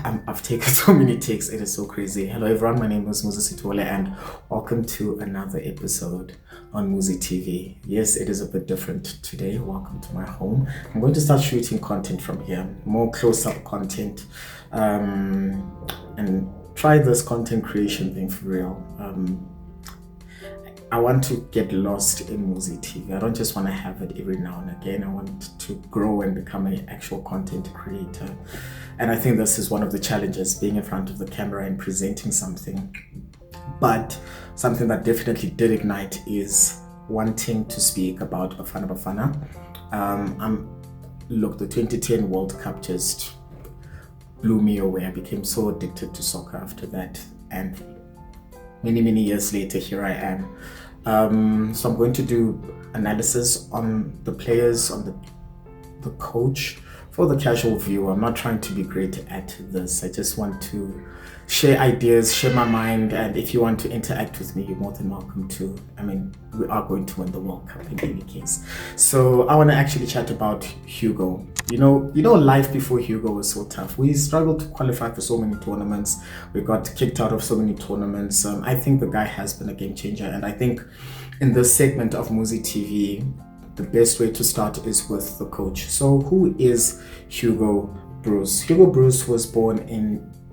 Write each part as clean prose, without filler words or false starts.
I've taken so many takes. It is so crazy. Hello, everyone. My name is Moses Itole, and welcome to another episode on Muzi TV. Yes, it is a bit different today. Welcome to my home. I'm going to start shooting content from here, more close-up content, and try this content creation thing for real. I want to get lost in Muzi TV. I don't just want to have it every now and again. I want to grow and become an actual content creator. And I think this is one of the challenges, being in front of the camera and presenting something. But something that definitely did ignite is wanting to speak about Bafana Bafana. Look, the 2010 World Cup just blew me away. I became so addicted to soccer after that. And many years later, here I am. So I'm going to do analysis on the players, on the coach. For the casual viewer, I'm not trying to be great at this. I just want to share ideas, share my mind, and if you want to interact with me, you're more than welcome to. I mean, we are going to win the World Cup in any case. So I want to actually chat about Hugo. You know, life before Hugo was so tough. We struggled to qualify for so many tournaments. We got kicked out of so many tournaments. I think the guy has been a game changer, and I think in this segment of Muzi TV, the best way to start is with the coach. So who is Hugo Broos? Hugo Broos was born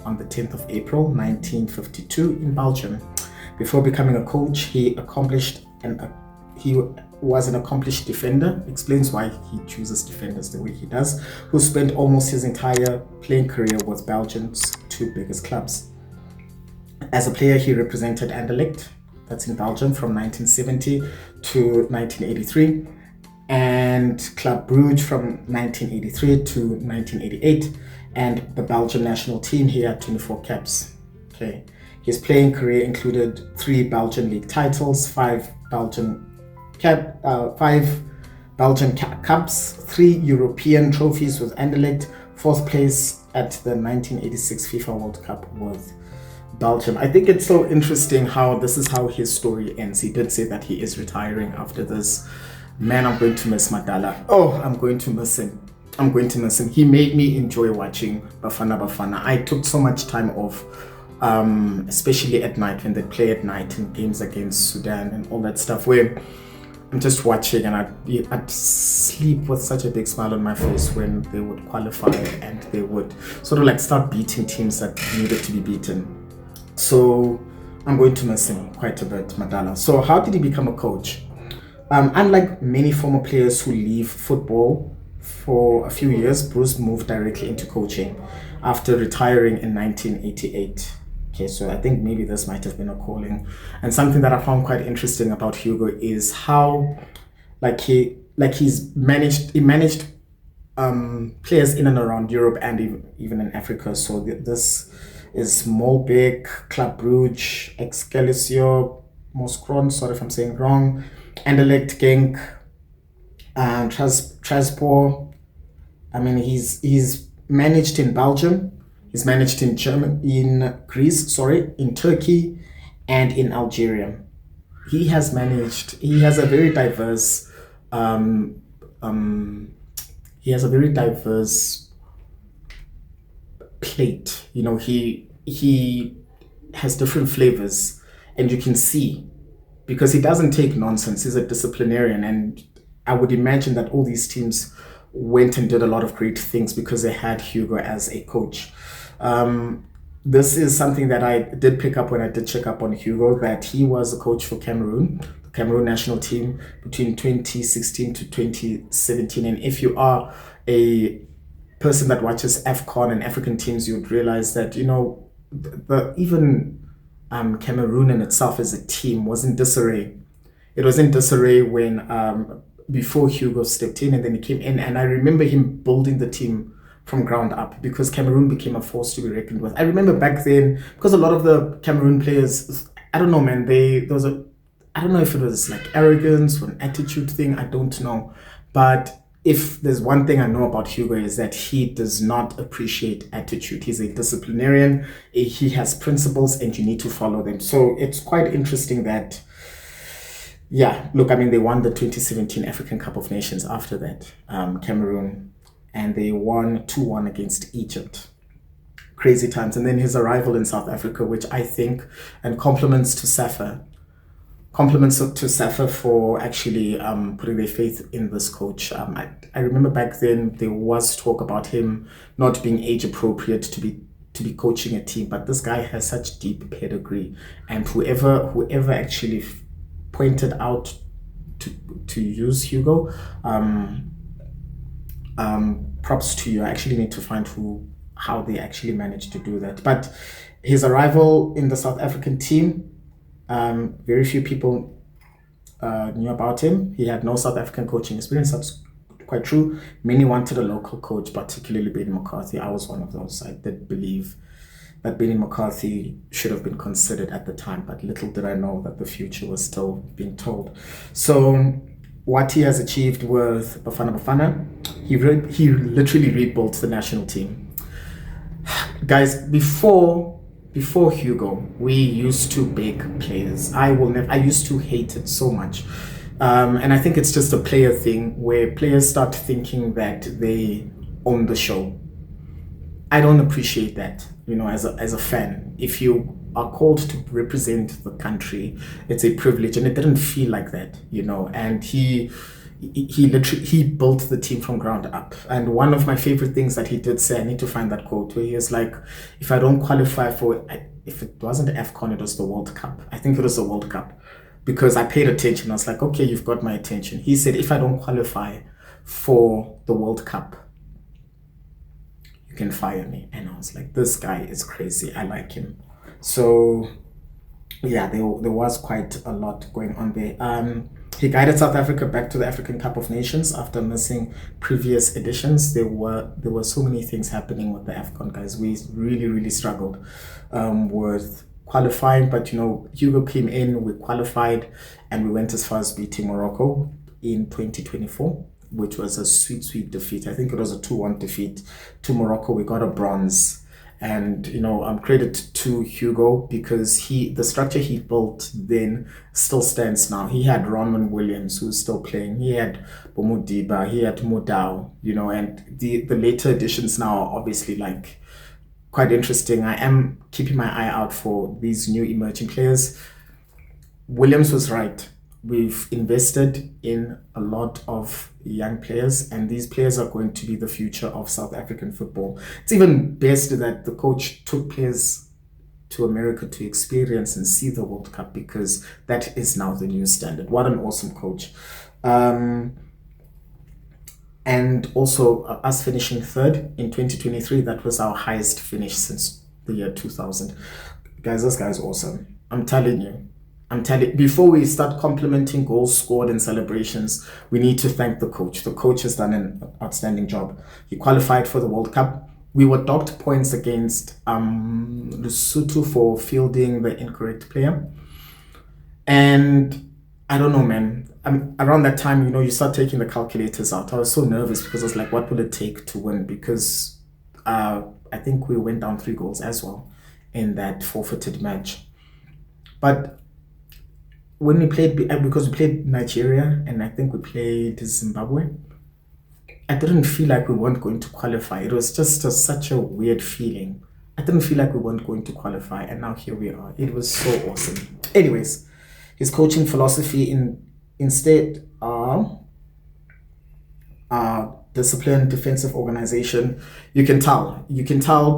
on the 10th of April 1952 in Belgium. Before becoming a coach, he was an accomplished defender. Explains why he chooses defenders the way he does, who spent almost his entire playing career with Belgium's two biggest clubs. As a player, he represented Anderlecht, that's in Belgium, from 1970 to 1983. And Club Brugge from 1983 to 1988, and the Belgian national team. He had 24 caps. Okay, his playing career included 3 Belgian league titles, 5 Belgian Cups, 3 European trophies with Anderlecht, 4th place at the 1986 FIFA World Cup with Belgium. I think it's so interesting how this is how his story ends. He did say that he is retiring after this. Man, I'm going to miss Madala. Oh, I'm going to miss him. He made me enjoy watching Bafana Bafana. I took so much time off, especially at night when they play at night in games against Sudan and all that stuff, where I'm just watching and I'd sleep with such a big smile on my face when they would qualify and they would sort of like start beating teams that needed to be beaten. So I'm going to miss him quite a bit, Madala. So how did he become a coach? Unlike many former players who leave football for a few years, Broos moved directly into coaching after retiring in 1988. Okay, so I think maybe this might have been a calling. And something that I found quite interesting about Hugo is how, he managed players in and around Europe and even in Africa. So this is Molbeek, Club Brugge, Excelsior, Mouscron, sorry if I'm saying wrong, Anderlecht, Genk, Transport. I mean, he's managed in Belgium, he's managed in in Turkey, and in Algeria. He has a very diverse plate. You know, he has different flavors, and you can see, because he doesn't take nonsense. He's a disciplinarian, and I would imagine that all these teams went and did a lot of great things because they had Hugo as a coach. This is something that I did pick up when I did check up on Hugo, that he was a coach for Cameroon, the Cameroon national team, between 2016 to 2017. And if you are a person that watches AFCON and African teams, you would realize that, Cameroon in itself as a team was in disarray. It was in disarray when before Hugo stepped in, and then he came in, and I remember him building the team from ground up, because Cameroon became a force to be reckoned with. I remember back then, because a lot of the Cameroon players, I don't know, man, I don't know if it was like arrogance or an attitude thing, I don't know, but if there's one thing I know about Hugo, is that he does not appreciate attitude. He's a disciplinarian. He has principles, and you need to follow them. So it's quite interesting that, they won the 2017 African Cup of Nations after that, Cameroon, and they won 2-1 against Egypt. crazy times. And then his arrival in South Africa, which I think, and compliments to Safa for actually putting their faith in this coach. I remember back then there was talk about him not being age appropriate to be coaching a team, but this guy has such deep pedigree, and whoever actually pointed out to use Hugo, props to you. I actually need to find how they actually managed to do that. But his arrival in the South African team, very few people knew about him. He had no South African coaching experience. That's quite true. Many wanted a local coach, particularly Benny McCarthy. I was one of those. I did believe that Benny McCarthy should have been considered at the time, but little did I know that the future was still being told. So what he has achieved with Bafana Bafana, he literally rebuilt the national team. Guys, before Hugo, we used to beg players. I used to hate it so much. And I think it's just a player thing where players start thinking that they own the show. I don't appreciate that, as a fan. If you are called to represent the country, it's a privilege, and it didn't feel like that, and he literally built the team from ground up. And one of my favorite things that he did say, I need to find that quote, where he was like, if I don't qualify for, if it wasn't the AFCON, it was the World Cup. I think it was the World Cup, because I paid attention. I was like, okay, you've got my attention. He said, if I don't qualify for the World Cup, you can fire me. And I was like, this guy is crazy. I like him. So yeah, there was quite a lot going on there. He guided South Africa back to the African Cup of Nations after missing previous editions. There were so many things happening with the AFCON, guys. We really, really struggled with qualifying, but Hugo came in, we qualified, and we went as far as beating Morocco in 2024, which was a sweet defeat. I think it was a 2-1 defeat to Morocco. We got a bronze. And credit to Hugo, because the structure he built then still stands now. He had Ronwen Williams, who's still playing. He had Bomudiba, he had Modao, and the later additions now are obviously like quite interesting. I am keeping my eye out for these new emerging players. Williams was right. We've invested in a lot of young players, and these players are going to be the future of South African football. It's even best that the coach took players to America to experience and see the World Cup, because that is now the new standard. What an awesome coach. And also us finishing third in 2023, that was our highest finish since the year 2000. Guys, this guy's awesome. I'm telling you, before we start complimenting goals scored and celebrations, we need to thank the coach. The coach has done an outstanding job. He qualified for the World Cup. We were docked points against Lesotho for fielding the incorrect player. And I don't know, man. Around that time, you start taking the calculators out. I was so nervous because I was like, what will it take to win? Because I think we went down 3 goals as well in that forfeited match. But when we played, because we played Nigeria and I think we played Zimbabwe, I didn't feel like we weren't going to qualify. It was just such a weird feeling. I didn't feel like we weren't going to qualify, and now here we are. It was so awesome. Anyways, his coaching philosophy instead discipline, defensive organization. You can tell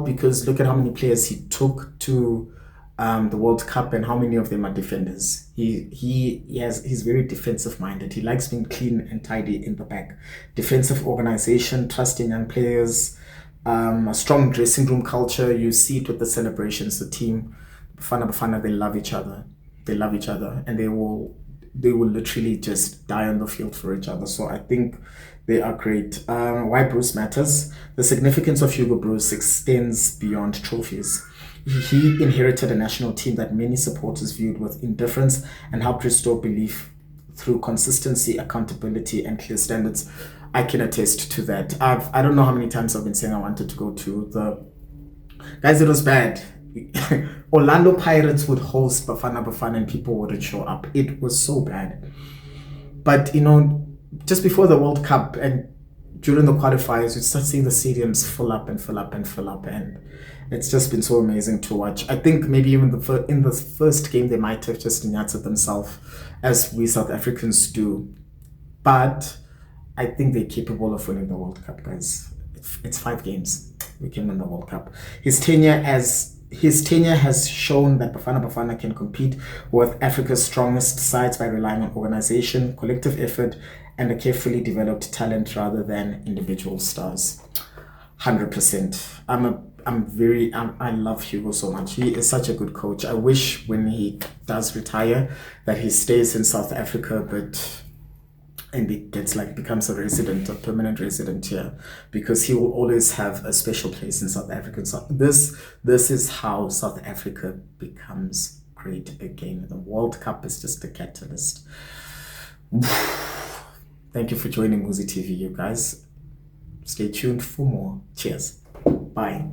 because look at how many players he took to the World Cup and how many of them are defenders. He's very defensive minded. He likes being clean and tidy in the back. Defensive organization, trusting young players, a strong dressing room culture. You see it with the celebrations. The team, Bafana Bafana, they love each other. And they will literally just die on the field for each other. So I think they are great. Why Broos matters. The significance of Hugo Broos extends beyond trophies. He inherited a national team that many supporters viewed with indifference and helped restore belief through consistency, accountability, and clear standards. I can attest to that. I don't know how many times I've been saying I wanted to go to the... Guys, it was bad. Orlando Pirates would host Bafana Bafana and people wouldn't show up. It was so bad. But, just before the World Cup and during the qualifiers, you'd start seeing the stadiums fill up. And It's just been so amazing to watch. I think maybe even in the first game they might have just nyatted themselves, as we South Africans do. But I think they're capable of winning the World Cup, guys. It's 5 games. We can win the World Cup. His tenure has shown that Bafana Bafana can compete with Africa's strongest sides by relying on organization, collective effort, and a carefully developed talent rather than individual stars. 100%. I love Hugo so much. He is such a good coach. I wish when he does retire that he stays in South Africa, and becomes a permanent resident here, because he will always have a special place in South Africa. So this is how South Africa becomes great again. The World Cup is just a catalyst. Thank you for joining Muzi TV, you guys. Stay tuned for more. Cheers. Bye.